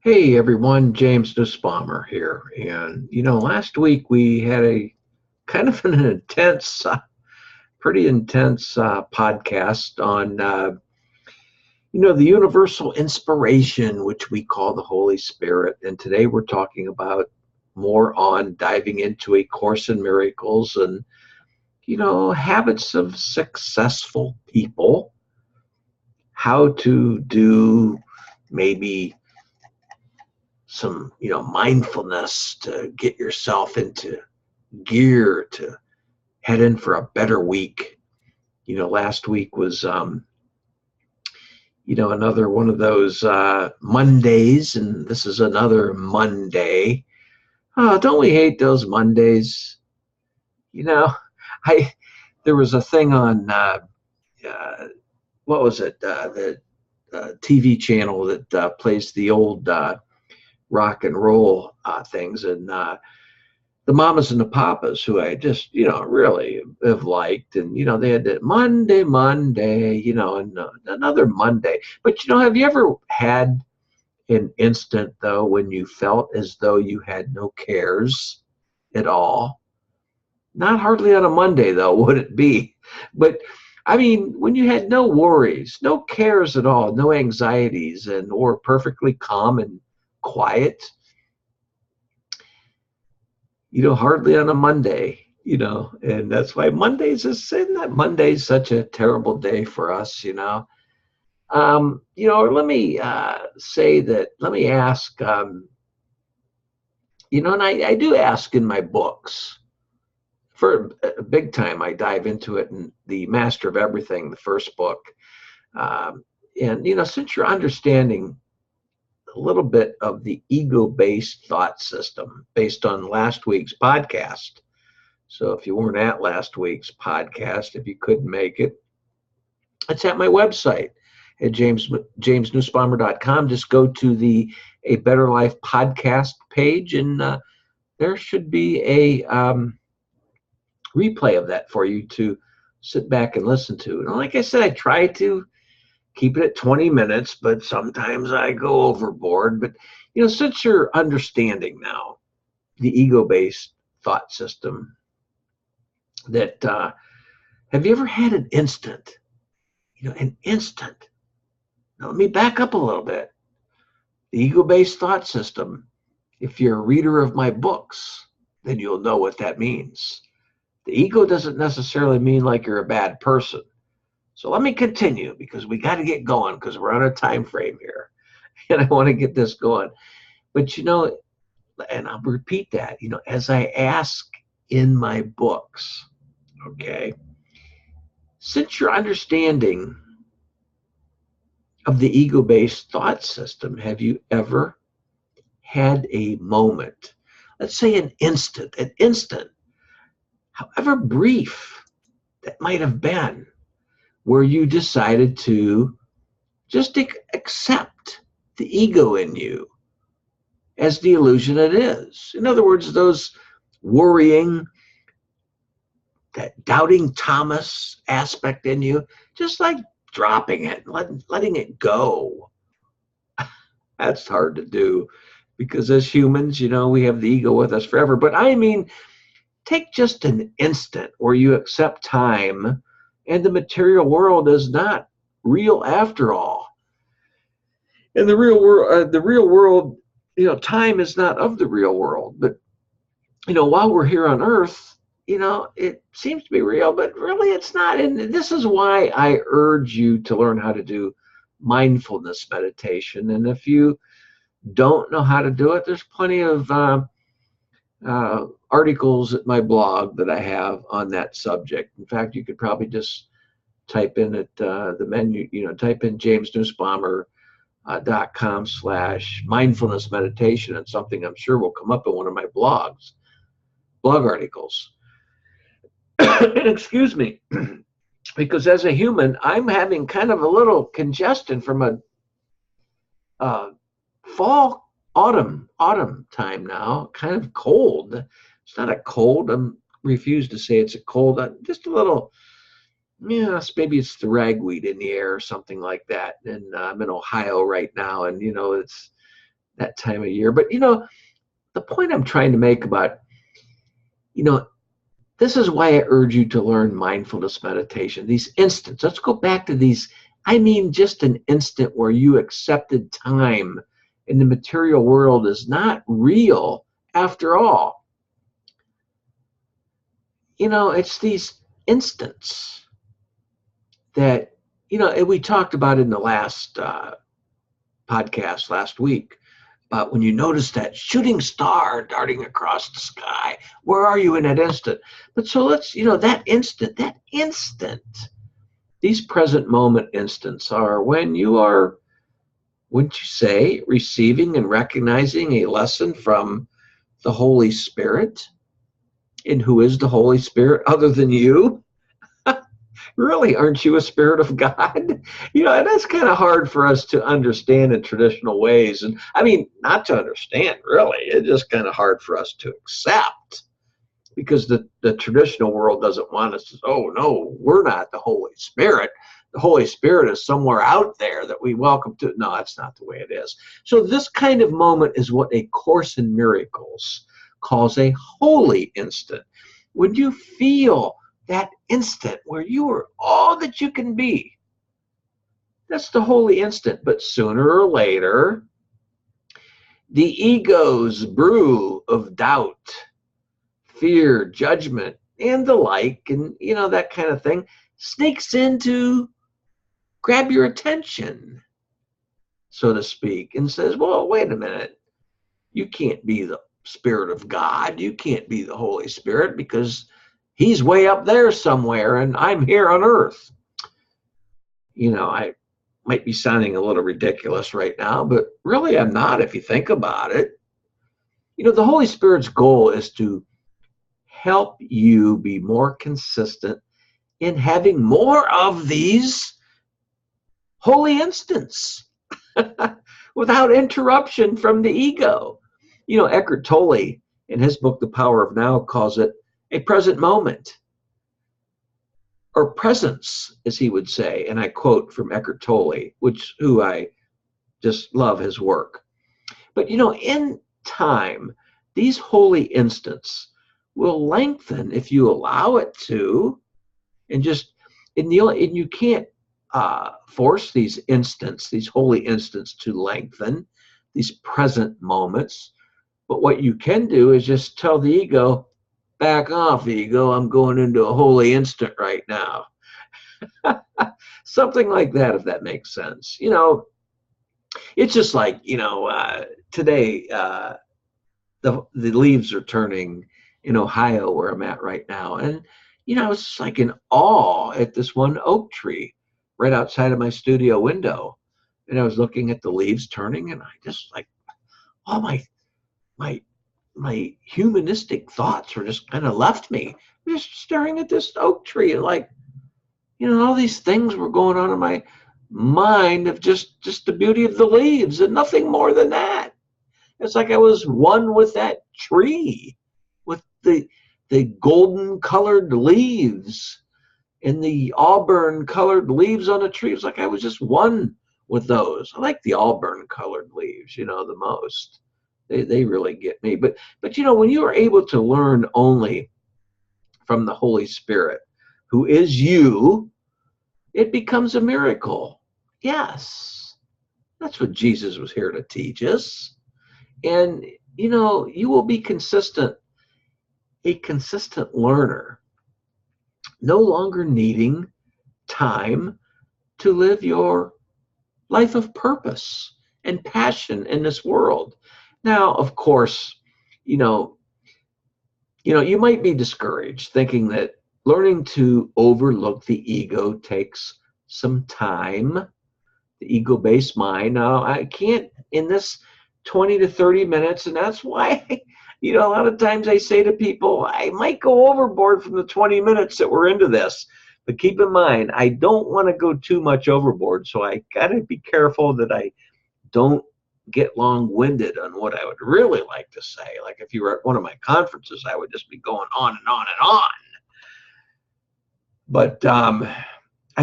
Hey everyone, James Nussbaumer here. And last week we had a kind of an intense, pretty intense podcast on, the universal inspiration, which we call the Holy Spirit. And today we're talking about more on diving into A Course in Miracles and, habits of successful people, how to do maybe some mindfulness to get yourself into gear to head in for a better week. Last week was another one of those Mondays, and this is another Monday. Oh, don't we hate those Mondays? you know I There was a thing on uh, what was it, the TV channel that plays the old rock and roll things, and the Mamas and the Papas, who I just, really have liked. And, they had that Monday, and another Monday. But, have you ever had an instant, though, when you felt as though you had no cares at all? Not hardly on a Monday, though, would it be? But, I mean, when you had no worries, no cares at all, no anxieties, and or perfectly calm and quiet, hardly on a Monday, and that's why isn't that Monday's such a terrible day for us. Let me let me ask, and I do ask in my books for a big time. I dive into it in The Master of Everything, the first book. And, since you're understanding a little bit of the ego-based thought system based on last week's podcast. So if you weren't at last week's podcast, if you couldn't make it, it's at my website at jamesnussbaumer.com. Just go to the A Better Life podcast page, and there should be a replay of that for you to sit back and listen to. And like I said, I try to keep it at 20 minutes, but sometimes I go overboard. But, since you're understanding now the ego-based thought system, that have you ever had an instant, an instant? Now, let me back up a little bit. The ego-based thought system, if you're a reader of my books, then you'll know what that means. The ego doesn't necessarily mean like you're a bad person. So let me continue, because we got to get going, because we're on a time frame here and I want to get this going. But, and I'll repeat that, as I ask in my books, okay, since your understanding of the ego-based thought system, have you ever had a moment, let's say an instant, however brief that might have been, where you decided to just accept the ego in you as the illusion it is? In other words, those worrying, that doubting Thomas aspect in you, just like dropping it, letting it go. That's hard to do, because as humans, we have the ego with us forever. But I mean, take just an instant where you accept time, and the material world is not real after all. And the real world, time is not of the real world. But while we're here on Earth, it seems to be real, but really it's not. And this is why I urge you to learn how to do mindfulness meditation. And if you don't know how to do it, there's plenty of articles at my blog that I have on that subject. In fact, you could probably just type in at the menu, type in jamesnussbaumer.com/mindfulness meditation, and something I'm sure will come up in one of my blog articles. And excuse me, because as a human, I'm having kind of a little congestion from a fall, autumn time now, kind of cold. It's not a cold. I refuse to say it's a cold. Just a little, yes, maybe it's the ragweed in the air or something like that. And I'm in Ohio right now, and it's that time of year. But, the point I'm trying to make about, you know, this is why I urge you to learn mindfulness meditation. These instants, let's go back to these. I mean, just an instant where you accepted time in the material world is not real after all. It's these instants that, and we talked about in the last podcast last week, about when you notice that shooting star darting across the sky. Where are you in that instant? But so let's, that instant, these present moment instants are when you are, wouldn't you say, receiving and recognizing a lesson from the Holy Spirit. And who is the Holy Spirit other than you? Really, aren't you a spirit of God? And that's kind of hard for us to understand in traditional ways. And I mean, not to understand, really. It's just kind of hard for us to accept, because the traditional world doesn't want us to, oh, no, we're not the Holy Spirit. The Holy Spirit is somewhere out there that we welcome to. No, that's not the way it is. So this kind of moment is what A Course in Miracles calls a holy instant. When you feel that instant where you are all that you can be, that's the holy instant. But sooner or later, the ego's brew of doubt, fear, judgment, and the like, and that kind of thing, sneaks in to grab your attention, so to speak, and says, well, wait a minute, you can't be the Spirit of God, you can't be the Holy Spirit, because he's way up there somewhere and I'm here on earth. I might be sounding a little ridiculous right now, but really I'm not, if you think about it. The Holy Spirit's goal is to help you be more consistent in having more of these holy instants without interruption from the ego. Eckhart Tolle, in his book, The Power of Now, calls it a present moment, or presence, as he would say. And I quote from Eckhart Tolle, who I just love his work. But, in time, these holy instants will lengthen if you allow it to, and you can't force these instants, these holy instants, to lengthen, these present moments. But what you can do is just tell the ego, back off, ego, I'm going into a holy instant right now. Something like that, if that makes sense. It's just like, today, the leaves are turning in Ohio, where I'm at right now. And, I was just like in awe at this one oak tree right outside of my studio window. And I was looking at the leaves turning, and I just like, oh, my humanistic thoughts were just kind of left me. Just staring at this oak tree, and like, all these things were going on in my mind of just the beauty of the leaves and nothing more than that. It's like I was one with that tree, with the golden colored leaves and the auburn colored leaves on the tree. It's like I was just one with those. I like the auburn colored leaves, the most. They really get me. But when you are able to learn only from the Holy Spirit, who is you, it becomes a miracle. Yes, that's what Jesus was here to teach us. And you will be consistent, a consistent learner, no longer needing time to live your life of purpose and passion in this world. Now, of course, you might be discouraged thinking that learning to overlook the ego takes some time, the ego-based mind. Now, I can't in this 20 to 30 minutes, and that's why, a lot of times I say to people, I might go overboard from the 20 minutes that we're into this. But keep in mind, I don't want to go too much overboard, so I got to be careful that I don't get long-winded on what I would really like to say. Like if you were at one of my conferences, I would just be going on and on and on. But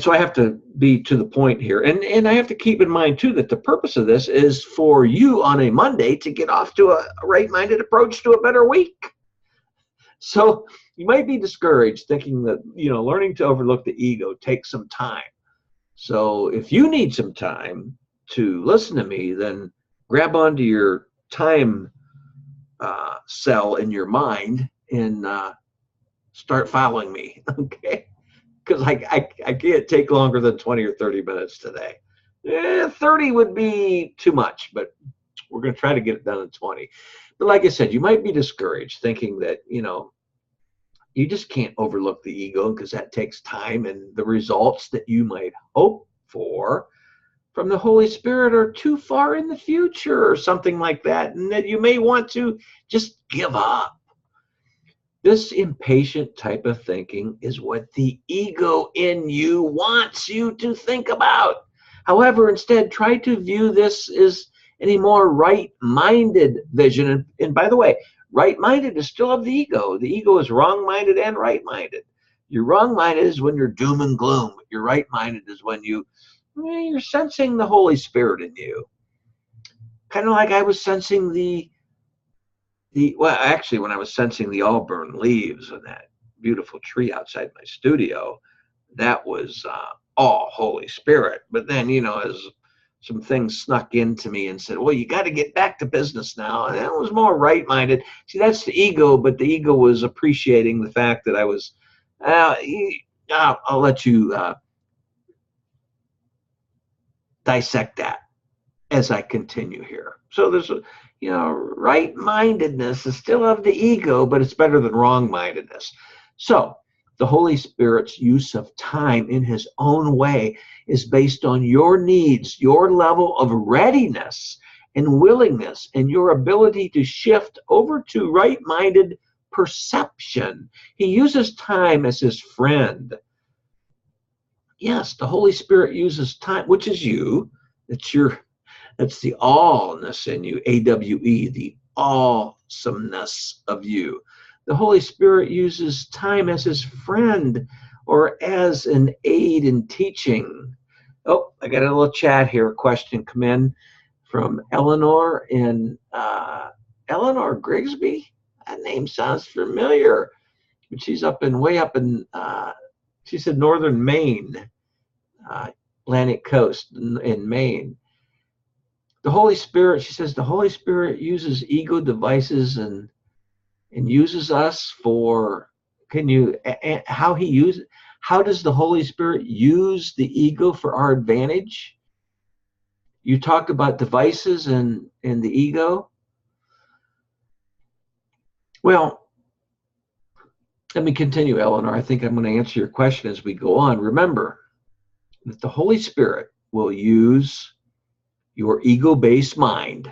so I have to be to the point here. And I have to keep in mind, too, that the purpose of this is for you on a Monday to get off to a right-minded approach to a better week. So you might be discouraged thinking that, learning to overlook the ego takes some time. So if you need some time to listen to me, then grab onto your time cell in your mind and start following me, okay? Because I can't take longer than 20 or 30 minutes today. 30 would be too much, but we're going to try to get it done in 20. But like I said, you might be discouraged thinking that, you just can't overlook the ego because that takes time, and the results that you might hope for from the Holy Spirit are too far in the future or something like that, and that you may want to just give up. This impatient type of thinking is what the ego in you wants you to think about. However, instead, try to view this as any more right-minded vision. And by the way, right-minded is still of the ego. The ego is wrong-minded and right-minded. Your wrong-minded is when you're doom and gloom. Your right-minded is when you're sensing the Holy Spirit in you. Kind of like I was sensing well, actually, when I was sensing the auburn leaves on that beautiful tree outside my studio, that was all Holy Spirit. But then, as some things snuck into me and said, well, you got to get back to business now. And that was more right-minded. See, that's the ego, but the ego was appreciating the fact that I was, I'll let you dissect that as I continue here. So there's right-mindedness is still of the ego, but it's better than wrong-mindedness. So the Holy Spirit's use of time in his own way is based on your needs, your level of readiness and willingness, and your ability to shift over to right-minded perception. He uses time as his friend. Yes, the Holy Spirit uses time, which is you. That's the allness in you, AWE, the awesomeness of you. The Holy Spirit uses time as his friend or as an aid in teaching. Oh, I got a little chat here, a question come in from Eleanor and Eleanor Grigsby. That name sounds familiar, but she's way up in, she said northern Maine, Atlantic coast in Maine. The Holy Spirit, she says, the Holy Spirit uses ego devices and uses us for, how does the Holy Spirit use the ego for our advantage? You talked about devices and the ego. Well, let me continue, Eleanor. I think I'm going to answer your question as we go on. Remember that the Holy Spirit will use your ego-based mind,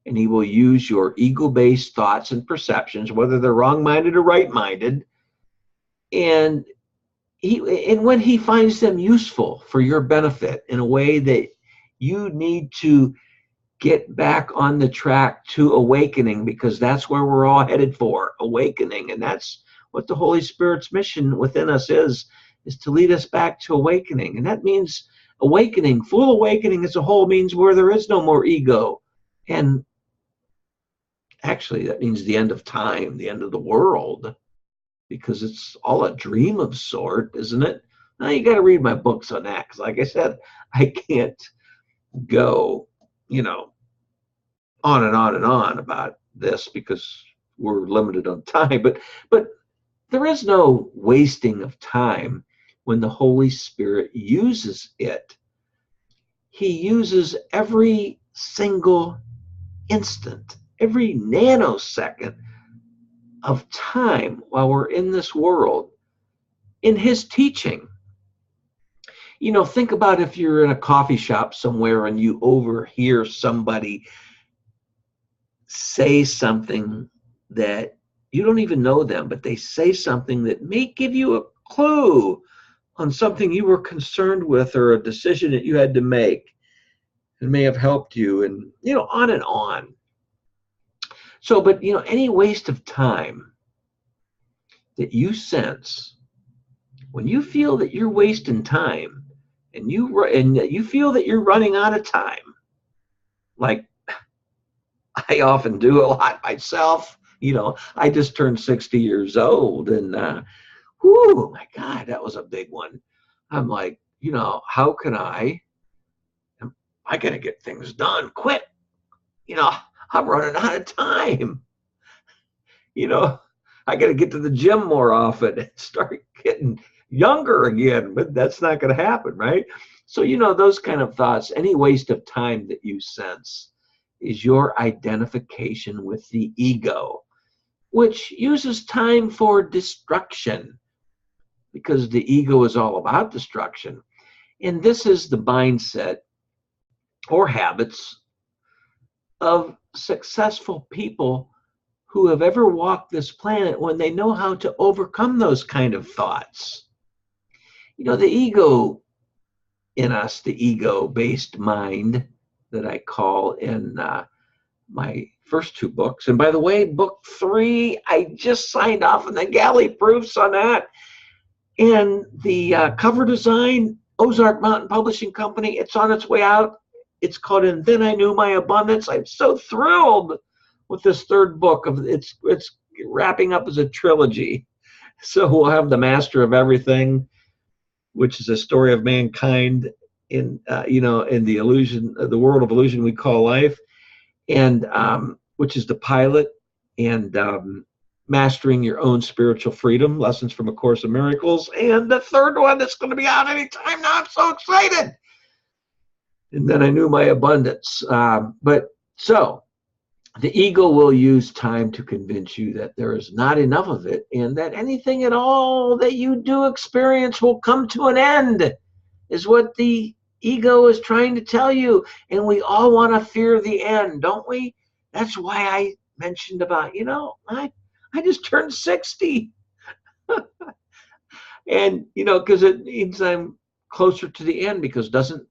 and he will use your ego-based thoughts and perceptions, whether they're wrong-minded or right-minded, and when he finds them useful for your benefit in a way that you need to get back on the track to awakening, because that's where we're all headed for, awakening. And that's what the Holy Spirit's mission within us is to lead us back to awakening. And that means awakening, full awakening as a whole, means where there is no more ego. And actually, that means the end of time, the end of the world, because it's all a dream of sort, isn't it? Now you got to read my books on that, because like I said, I can't go, on and on and on about this because we're limited on time. But there is no wasting of time when the Holy Spirit uses it. He uses every single instant, every nanosecond of time while we're in this world in his teaching. Think about if you're in a coffee shop somewhere and you overhear somebody say something that you don't even know them, but they say something that may give you a clue on something you were concerned with or a decision that you had to make. It may have helped you, and on and on. So, but any waste of time that you sense When you feel that you're wasting time and you feel that you're running out of time, like I often do a lot myself. I just turned 60 years old, and whoo, my God, that was a big one. I'm like, how can I got to get things done quick. You know, I'm running out of time. You know, I got to get to the gym more often and start getting younger again, but that's not going to happen, right? So, those kind of thoughts, any waste of time that you sense is your identification with the ego, which uses time for destruction because the ego is all about destruction. And this is the mindset or habits of successful people who have ever walked this planet when they know how to overcome those kind of thoughts. The ego in us, the ego-based mind that I call in my first two books. And by the way, book 3, I just signed off on the galley proofs on that. And the cover design, Ozark Mountain Publishing Company, it's on its way out. It's called And Then I Knew My Abundance. I'm so thrilled with this third book. It's wrapping up as a trilogy. So we'll have The Master of Everything, which is a story of mankind in in the illusion, the world of illusion we call life, and which is the pilot, and Mastering Your Own Spiritual Freedom, Lessons from A Course in Miracles, and the third one that's going to be out anytime now. I'm so excited. And Then I Knew My Abundance. But so the ego will use time to convince you that there is not enough of it and that anything at all that you do experience will come to an end, is what the ego is trying to tell you. And we all want to fear the end, don't we? That's why I mentioned about, I just turned 60. And, because it means I'm closer to the end, because doesn't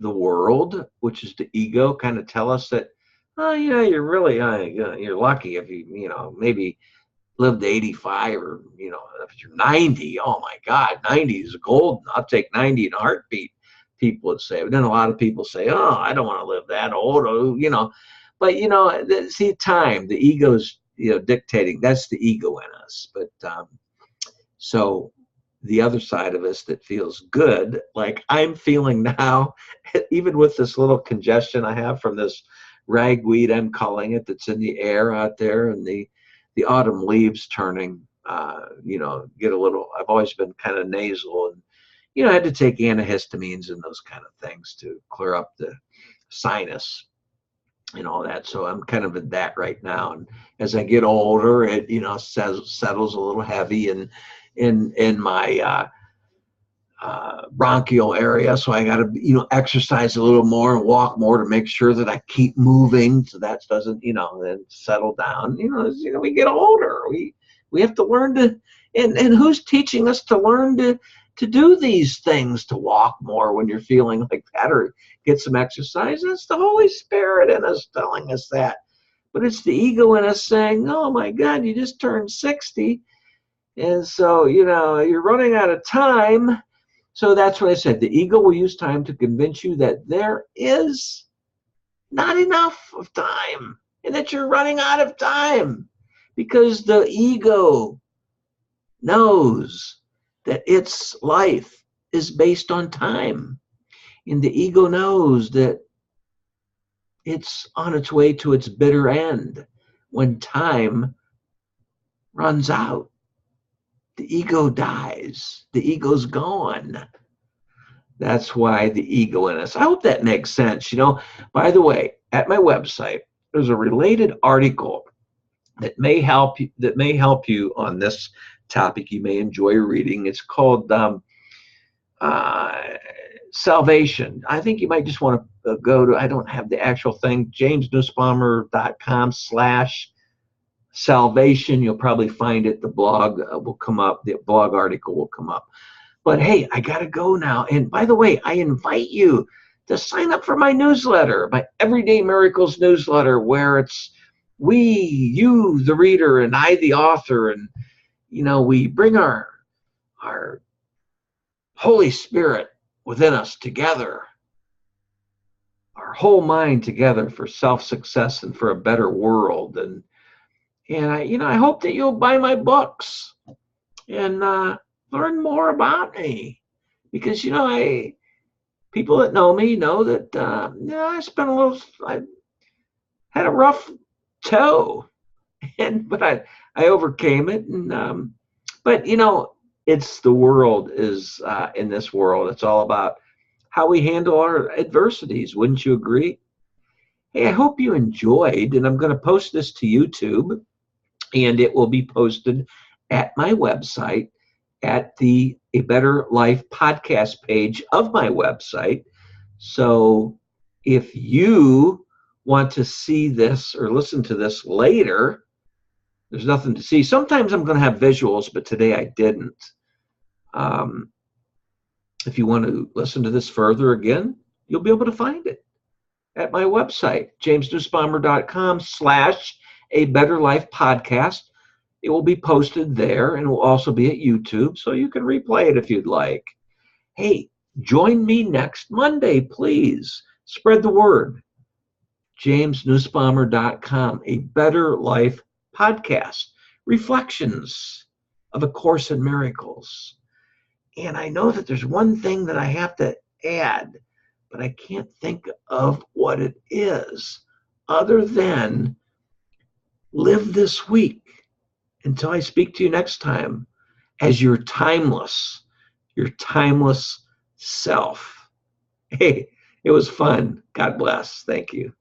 the world, which is the ego, kind of tell us that, oh yeah, you're really you're lucky if you maybe lived to 85, or if you're 90. Oh my God, 90 is golden. I'll take 90 in a heartbeat, people would say. But then a lot of people say, oh, I don't want to live that old, but see, time, the ego's dictating. That's the ego in us. But so the other side of us that feels good, like I'm feeling now, even with this little congestion I have from this ragweed, I'm calling it, that's in the air out there, and the autumn leaves turning, get a little, I've always been kind of nasal, and I had to take antihistamines and those kind of things to clear up the sinus and all that. So I'm kind of in that right now. And as I get older, it settles a little heavy and in my bronchial area, so I got to exercise a little more and walk more to make sure that I keep moving, so that doesn't then settle down. As we get older, we have to learn to, and who's teaching us to learn to do these things, to walk more when you're feeling like that, or get some exercise? It's the Holy Spirit in us telling us that. But it's the ego in us saying, oh my God, you just turned 60, and so you're running out of time. So that's what I said. The ego will use time to convince you that there is not enough of time and that you're running out of time, because the ego knows that its life is based on time. And the ego knows that it's on its way to its bitter end when time runs out. The ego dies. The ego's gone. That's why the ego in us. I hope that makes sense. By the way, at my website, there's a related article that may help you on this topic. You may enjoy reading. It's called Salvation. I think you might just want to go to, I don't have the actual thing, jamesnussbaumer.com/salvation. You'll probably find it. The blog will come up. The blog article will come up. But hey, I got to go now. And by the way, I invite you to sign up for my newsletter, my Everyday Miracles newsletter, where it's you, the reader, and I, the author. And, we bring our Holy Spirit within us together, our whole mind together for self-success and for a better world. And I hope that you'll buy my books and learn more about me, because people that know me know that I had a rough toe, but I overcame it, and but it's the world is in this world. It's all about how we handle our adversities. Wouldn't you agree? Hey, I hope you enjoyed, and I'm going to post this to YouTube, and it will be posted at my website at the A Better Life podcast page of my website. So if you want to see this or listen to this later, there's nothing to see. Sometimes I'm going to have visuals, but today I didn't. If you want to listen to this further again, you'll be able to find it at my website, jamesnussbaumer.com/A Better Life podcast. It will be posted there and will also be at YouTube, so you can replay it if you'd like. Hey, join me next Monday, please. Spread the word. jamesnussbaumer.com, A Better Life podcast. Reflections of A Course in Miracles. And I know that there's one thing that I have to add, but I can't think of what it is other than live this week until I speak to you next time as your timeless self. Hey, it was fun. God bless. Thank you.